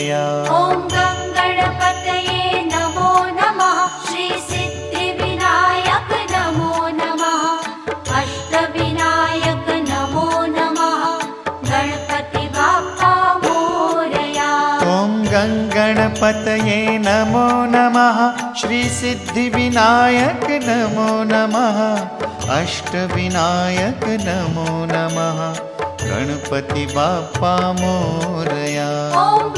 मोरया। ॐ गणपतये नमो नमः। श्री सिद्धिविनायक नमो नमः। अष्टविनायक नमो नमः। गणपति बाप्पा मोरया। ॐ गणपतये नमो नमः। श्री सिद्धिविनायक नमो नमः। अष्टविनायक नमो नमः। गणपति बाप्पा मोरया। ॐ